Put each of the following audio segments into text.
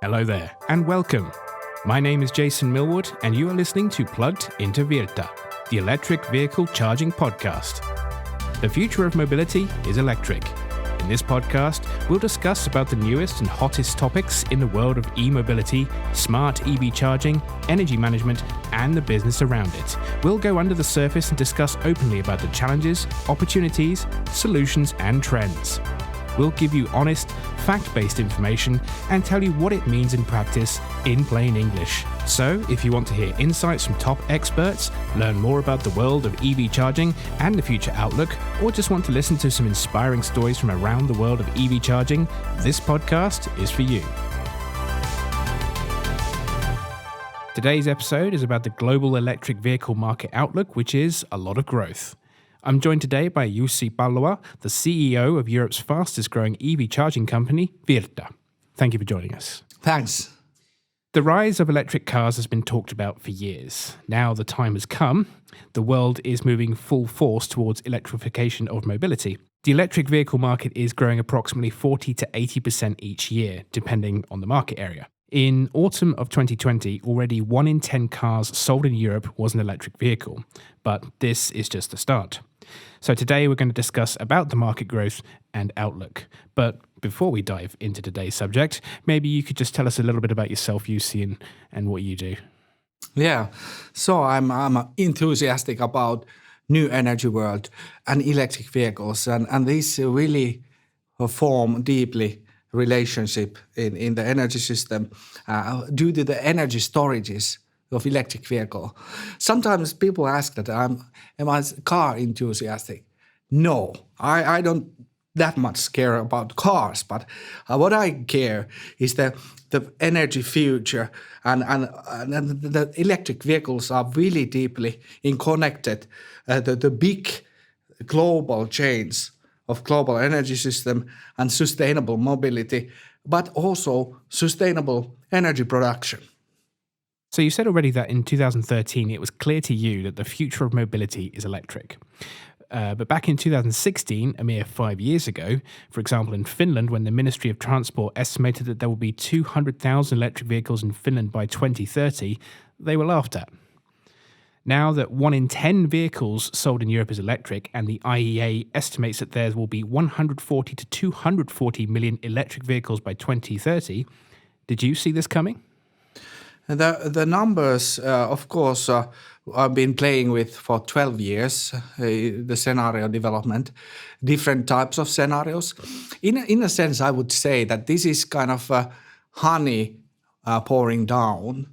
Hello there, and welcome. My name is Jason Millward, and you are listening to Plugged Into Virta, the electric vehicle charging podcast. The future of mobility is electric. In this podcast, we'll discuss about the newest and hottest topics in the world of e-mobility, smart EV charging, energy management, and the business around it. We'll go under the surface and discuss openly about the challenges, opportunities, solutions, and trends. We'll give you honest, fact-based information and tell you what it means in practice in plain English. So, if you want to hear insights from top experts, learn more about the world of EV charging and the future outlook, or just want to listen to some inspiring stories from around the world of EV charging, this podcast is for you. Today's episode is about the global electric vehicle market outlook, which is a lot of growth. I'm joined today by Jussi Palola, the CEO of Europe's fastest growing EV charging company, Virta. Thank you for joining us. Thanks. The rise of electric cars has been talked about for years. Now the time has come. The world is moving full force towards electrification of mobility. The electric vehicle market is growing approximately 40 to 80% each year, depending on the market area. In autumn of 2020, already 1 in 10 cars sold in Europe was an electric vehicle, but this is just the start. So today we're going to discuss about the market growth and outlook. But before we dive into today's subject, maybe you could just tell us a little bit about yourself, Jussi, and what you do. Yeah, so I'm enthusiastic about new energy world and electric vehicles, and these really form deeply relationship in the energy system due to the energy storages of electric vehicle. Sometimes people ask that am I car enthusiastic? No, I don't that much care about cars, but what I care is the energy future and the electric vehicles are really deeply connected the big global chains of global energy system and sustainable mobility, but also sustainable energy production. So you said already that in 2013 it was clear to you that the future of mobility is electric. But back in 2016, a mere 5 years ago, for example in Finland, when the Ministry of Transport estimated that there will be 200,000 electric vehicles in Finland by 2030, they were laughed at. Now that 1 in 10 vehicles sold in Europe is electric, and the IEA estimates that there will be 140 to 240 million electric vehicles by 2030, did you see this coming? The numbers, of course, I've been playing with for 12 years, the scenario development, different types of scenarios. In a sense, I would say that this is kind of honey pouring down.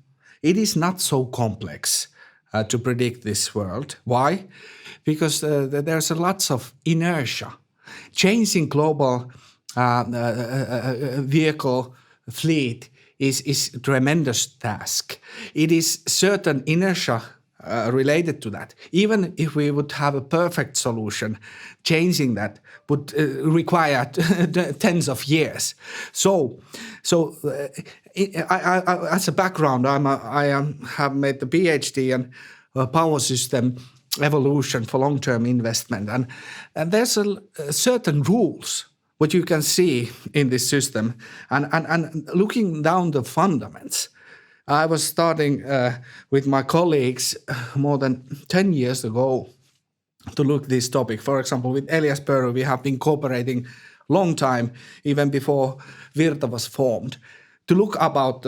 It is not so complex to predict this world. Why? Because there's lots of inertia. Changing global vehicle fleet is a tremendous task. It is certain inertia related to that. Even if we would have a perfect solution, changing that would require tens of years. So I as a background, I have made the PhD in power system evolution for long-term investment, and there's certain rules what you can see in this system, and looking down the fundamentals. I was starting with my colleagues more than 10 years ago to look this topic. For example, with Elias Pöry, we have been cooperating long time, even before Virta was formed, to look about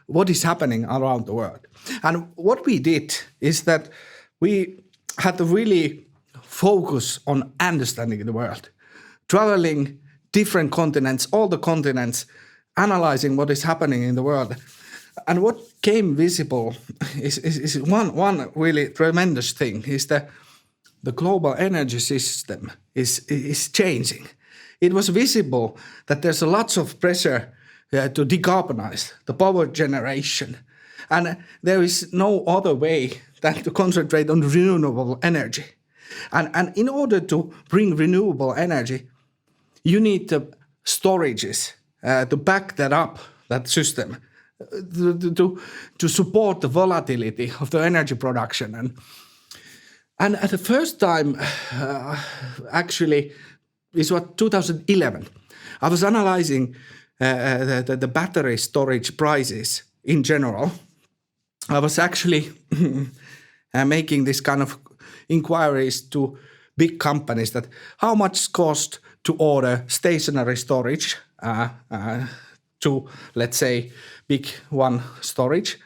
what is happening around the world. And what we did is that we had to really focus on understanding the world, traveling different continents, all the continents, analyzing what is happening in the world. And what came visible is one really tremendous thing, is that the global energy system is changing. It was visible that there's lots of pressure to decarbonize the power generation. And there is no other way than to concentrate on renewable energy. And in order to bring renewable energy, you need the storages to back that up, that system, to support the volatility of the energy production. And at the first time, actually, is what 2011. I was analyzing the battery storage prices in general, I was actually making this kind of inquiries to big companies that how much cost to order stationary storage to, let's say, big one storage.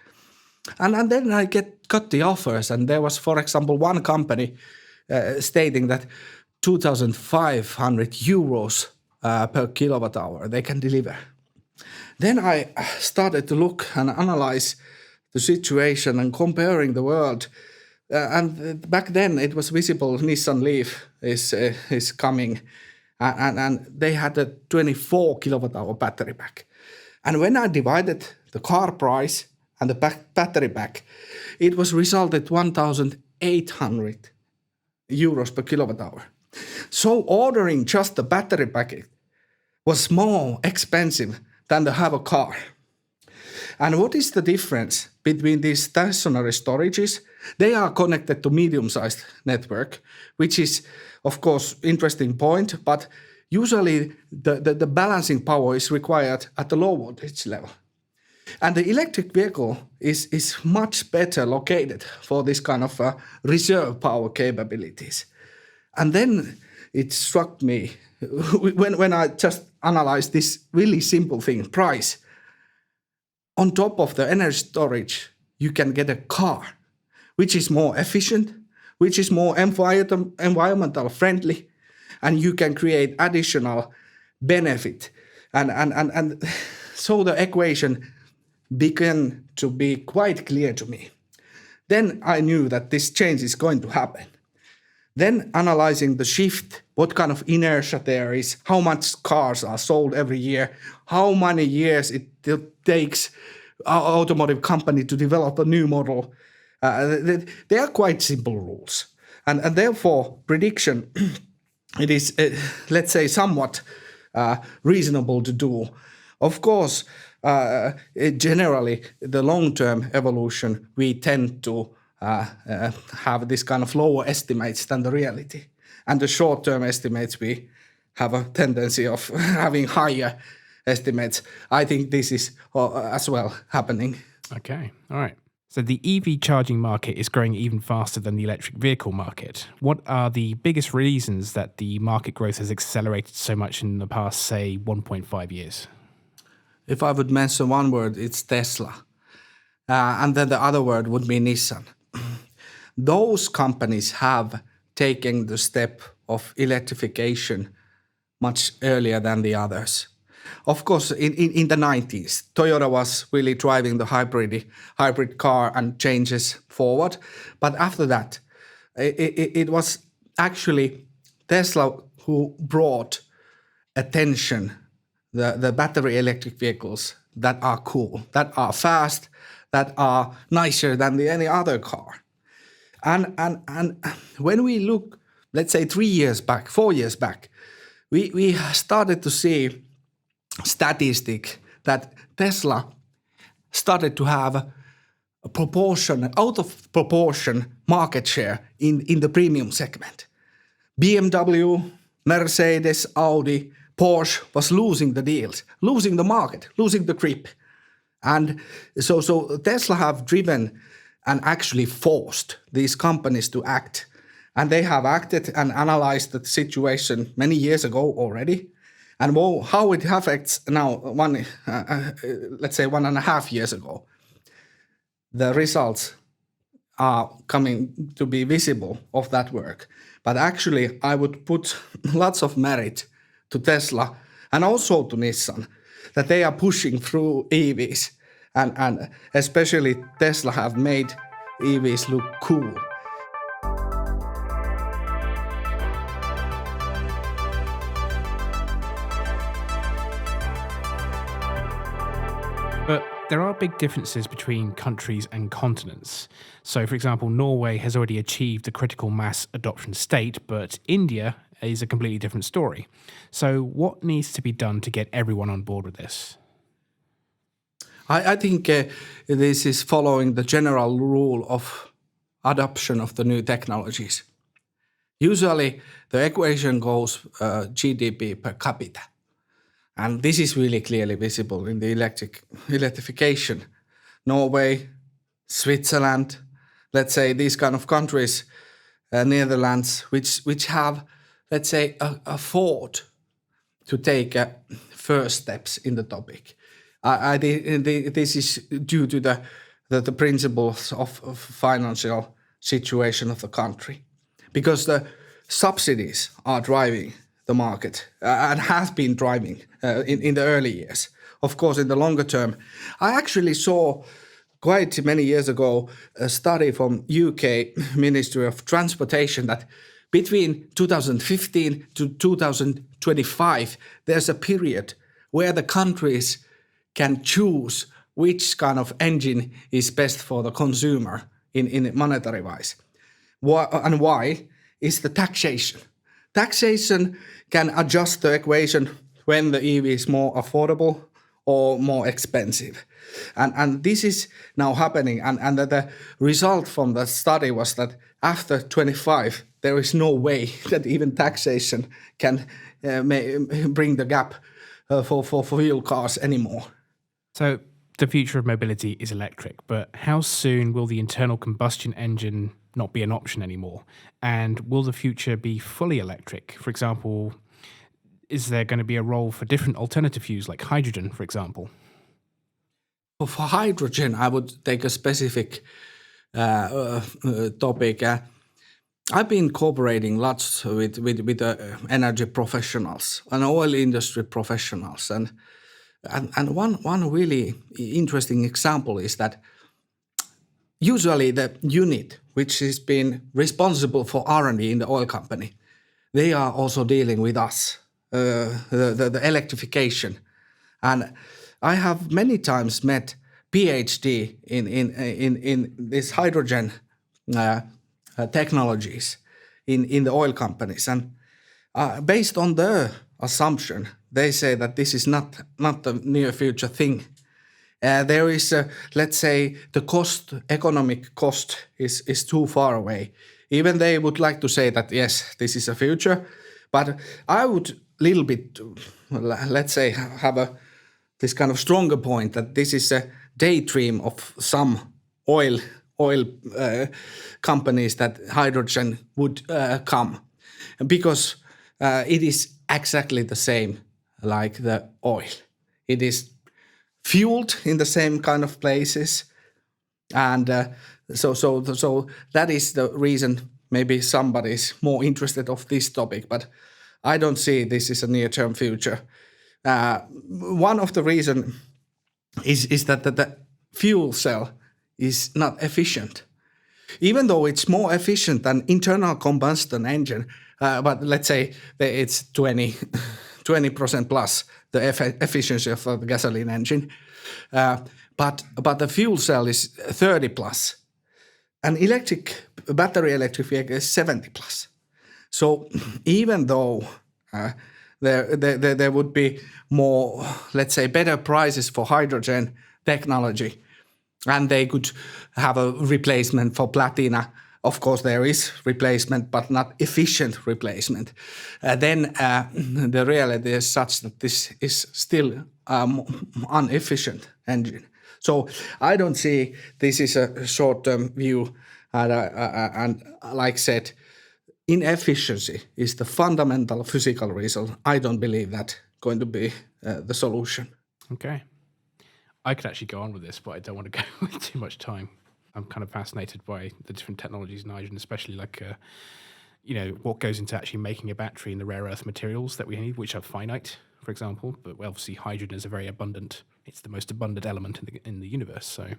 And then I got the offers, and there was, for example, one company stating that 2,500 euros per kilowatt hour they can deliver. Then I started to look and analyze the situation and comparing the world. And back then it was visible Nissan Leaf is coming, and they had a 24 kilowatt hour battery pack. And when I divided the car price and the battery pack, it was resulted 1,800 euros per kilowatt hour. So ordering just the battery pack was more expensive than to have a car. And what is the difference between these stationary storages? They are connected to medium-sized network, which is, of course, interesting point, but usually the balancing power is required at the low voltage level. And the electric vehicle is much better located for this kind of reserve power capabilities. And then it struck me when I just analyzed this really simple thing, price. On top of the energy storage, you can get a car, which is more efficient, which is more environmental friendly, and you can create additional benefit. And so the equation began to be quite clear to me. Then I knew that this change is going to happen. Then analyzing the shift, what kind of inertia there is, how much cars are sold every year, how many years it takes our automotive company to develop a new model. They are quite simple rules. And therefore, prediction, it is, let's say, somewhat reasonable to do. Of course, generally, the long-term evolution, we tend to have this kind of lower estimates than the reality. And the short-term estimates, we have a tendency of having higher estimates. I think this is as well happening. Okay, all right. So the EV charging market is growing even faster than the electric vehicle market. What are the biggest reasons that the market growth has accelerated so much in the past, say, 1.5 years? If I would mention one word, it's Tesla. And then the other word would be Nissan. Those companies have taken the step of electrification much earlier than the others. Of course, in the 90s, Toyota was really driving the hybrid car and changes forward. But after that, it was actually Tesla who brought attention the battery electric vehicles that are cool, that are fast, that are nicer than any other car. And when we look, let's say 3 years back, 4 years back, we started to see statistic that Tesla started to have a proportion, out of proportion market share in the premium segment. BMW, Mercedes, Audi, Porsche was losing the deals, losing the market, losing the grip. And so Tesla have driven and actually forced these companies to act. And they have acted and analyzed the situation many years ago already. And how it affects now, let's say 1.5 years ago, the results are coming to be visible of that work. But actually, I would put lots of merit to Tesla and also to Nissan, that they are pushing through EVs. And especially Tesla have made EVs look cool. But there are big differences between countries and continents. So, for example, Norway has already achieved the critical mass adoption state, but India is a completely different story. So what needs to be done to get everyone on board with this? I think this is following the general rule of adoption of the new technologies. Usually, the equation goes GDP per capita. And this is really clearly visible in the electrification. Norway, Switzerland, let's say these kind of countries, Netherlands, which have, let's say, afford to take first steps in the topic. This is due to the principles of financial situation of the country, because the subsidies are driving the market and has been driving in the early years. Of course, in the longer term, I actually saw quite many years ago a study from UK Ministry of Transportation that between 2015 to 2025, there's a period where the countries can choose which kind of engine is best for the consumer in monetary wise. Why is the taxation. Taxation can adjust the equation when the EV is more affordable or more expensive. And this is now happening. And the result from the study was that after 25, there is no way that even taxation can bring the gap for fuel cars anymore. So the future of mobility is electric, but how soon will the internal combustion engine not be an option anymore? And will the future be fully electric? For example, is there going to be a role for different alternative fuels like hydrogen, for example? For hydrogen, I would take a specific topic. I've been cooperating lots with energy professionals and oil industry professionals, and one really interesting example is that usually the unit which has been responsible for R&D in the oil company, they are also dealing with us, the electrification, and I have many times met PhD in this hydrogen technologies in the oil companies, and based on their assumption, they say that this is not the near future thing. There is, let's say, the economic cost is too far away. Even they would like to say that yes, this is a future, but I would little bit, let's say, have this kind of stronger point that this is a daydream of some oil companies that hydrogen would come, because it is exactly the same like the oil. It is fueled in the same kind of places, and so that is the reason maybe somebody's more interested of this topic, but I don't see this is a near-term future. One of the reason is that the fuel cell is not efficient, even though it's more efficient than internal combustion engine. But let's say that it's 20% plus the efficiency of the gasoline engine. But the fuel cell is 30 plus, and battery electric vehicle is 70 plus. So even though there would be more, let's say, better prices for hydrogen technology, and they could have a replacement for platina. Of course, there is replacement, but not efficient replacement. Then the reality is such that this is still inefficient engine. So I don't see this is a short-term view. And like I said, inefficiency is the fundamental physical reason. I don't believe that going to be the solution. Okay. I could actually go on with this, but I don't want to go with too much time. I'm kind of fascinated by the different technologies in hydrogen, especially like, what goes into actually making a battery and the rare earth materials that we need, which are finite, for example. But obviously hydrogen is it's the most abundant element in the universe. So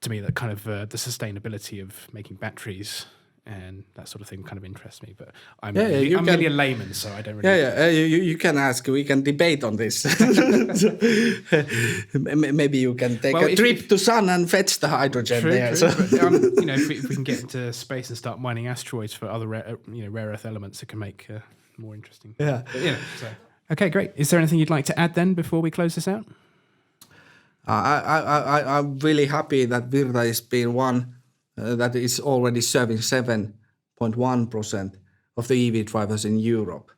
to me, that kind of the sustainability of making batteries and that sort of thing kind of interests me, but I'm really a layman, so I don't really... You can ask, we can debate on this. Maybe you can take a trip to sun and fetch the hydrogen there. True. So. But, if we can get into space and start mining asteroids for other rare earth elements, it can make more interesting. Yeah. But, okay, great. Is there anything you'd like to add then before we close this out? I'm really happy that Virta is being one that is already serving 7.1% of the EV drivers in Europe.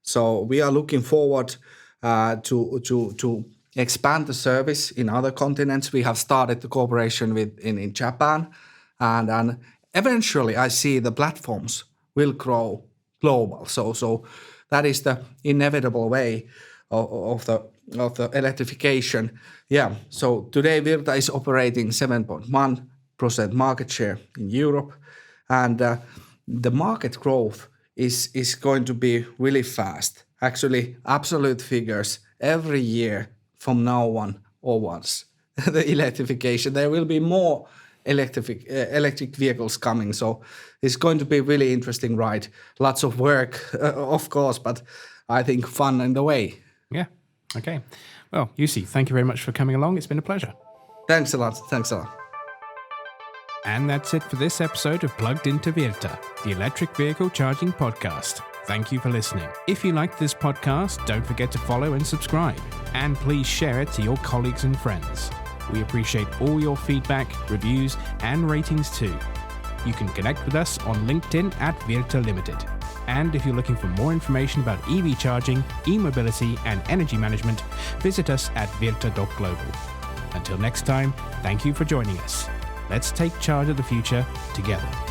So we are looking forward to expand the service in other continents. We have started the cooperation in Japan, and eventually I see the platforms will grow global. So that is the inevitable way of the electrification. Yeah. So today Virta is operating 7.1% market share in Europe, and the market growth is going to be really fast. Actually, absolute figures every year from now on onwards. The electrification, there will be more electric vehicles coming. So it's going to be a really interesting ride. Lots of work, of course, but I think fun in the way. Yeah. Okay. Well, Jussi, thank you very much for coming along. It's been a pleasure. Thanks a lot. Thanks a lot. And that's it for this episode of Plugged Into Virta, the electric vehicle charging podcast. Thank you for listening. If you liked this podcast, don't forget to follow and subscribe. And please share it to your colleagues and friends. We appreciate all your feedback, reviews, and ratings too. You can connect with us on LinkedIn at Virta Limited. And if you're looking for more information about EV charging, e-mobility, and energy management, visit us at virta.global. Until next time, thank you for joining us. Let's take charge of the future together.